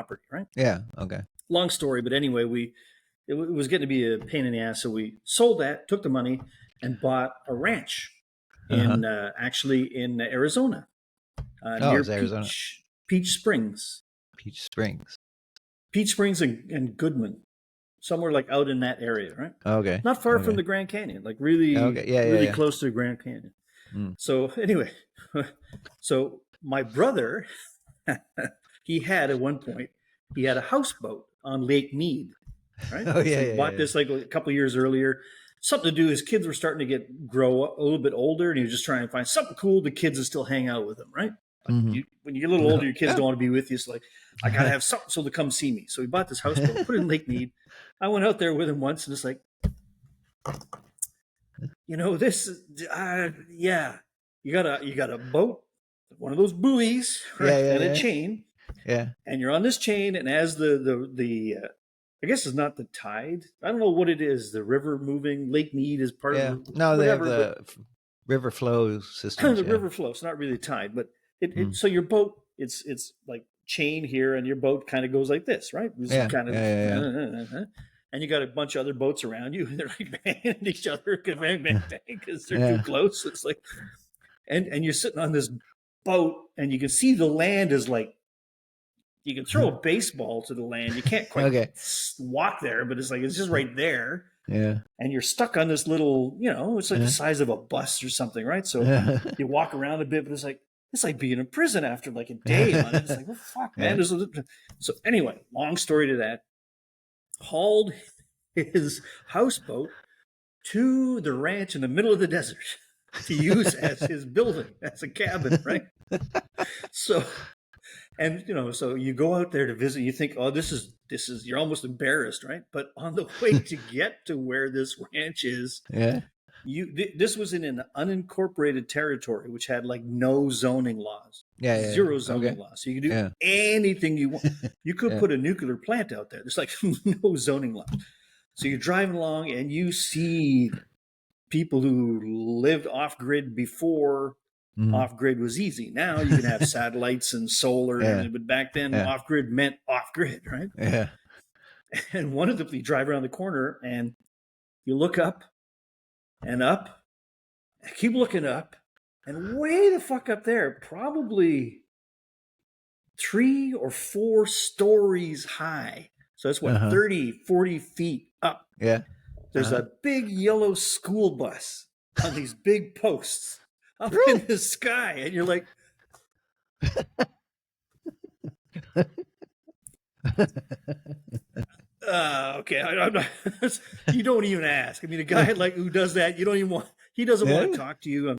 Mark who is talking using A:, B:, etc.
A: property, right?
B: Yeah. Okay.
A: Long story, but anyway, it was getting to be a pain in the ass, so we sold that, took the money, and bought a ranch in actually in Arizona, near
B: It's Arizona.
A: Peach Springs.
B: Peach Springs.
A: Peach Springs and Goodman, somewhere like out in that area, right?
B: Okay.
A: Not far from the Grand Canyon, like really close to the Grand Canyon. So anyway, so my brother, he had at one point, he had a houseboat on Lake Mead, right?
B: Oh, yeah,
A: So he bought this like a couple of years earlier. Something to do. His kids were starting to grow up a little bit older, and he was just trying to find something cool the kids would still hang out with him, right? Like when you get a little older, your kids don't want to be with you. So like, I gotta have something so they come see me. So he bought this houseboat, put it in Lake Mead. I went out there with him once, and it's like, this, you got a boat, one of those buoys, right? And a chain.
B: Yeah. And
A: you're on this chain, and as the I guess it's not the tide. I don't know what it is. The river moving. Lake Mead is part of the,
B: no, whatever, they have the river flow system.
A: The river flow. It's not really tide, but so your boat, it's like chain here, and your boat kind of goes like this, right? And you got a bunch of other boats around you, and they're like banging at each other, because they're too close. It's like, and you're sitting on this boat, and you can see the land is like, you can throw a baseball to the land. You can't quite walk there, but it's just right there.
B: Yeah.
A: And you're stuck on this little, it's like the size of a bus or something, right? So you walk around a bit, but it's like being in prison after like a day on it. It's like, well, fuck, man. So anyway, long story to that. Hauled his houseboat to the ranch in the middle of the desert to use as his building, as a cabin, right? So you go out there to visit, you think, oh, this is, you're almost embarrassed, right? But on the way to get to where this ranch is, this was in an unincorporated territory, which had like no zoning laws, zero zoning laws. So you could do anything you want. You could put a nuclear plant out there. There's like no zoning laws. So you're driving along and you see people who lived off grid before off grid was easy. Now you can have satellites and solar, but back then off grid meant off grid, right?
B: Yeah.
A: And one of you drive around the corner and you look up and up, keep looking up, and way the fuck up there, probably 3 or 4 stories high. So that's what, 30, 40 feet up.
B: Yeah.
A: There's a big yellow school bus on these big posts up in the sky. And you're like, okay, I'm not, you don't even ask. I mean, a guy like who does that, you don't even want, he doesn't want to talk to you.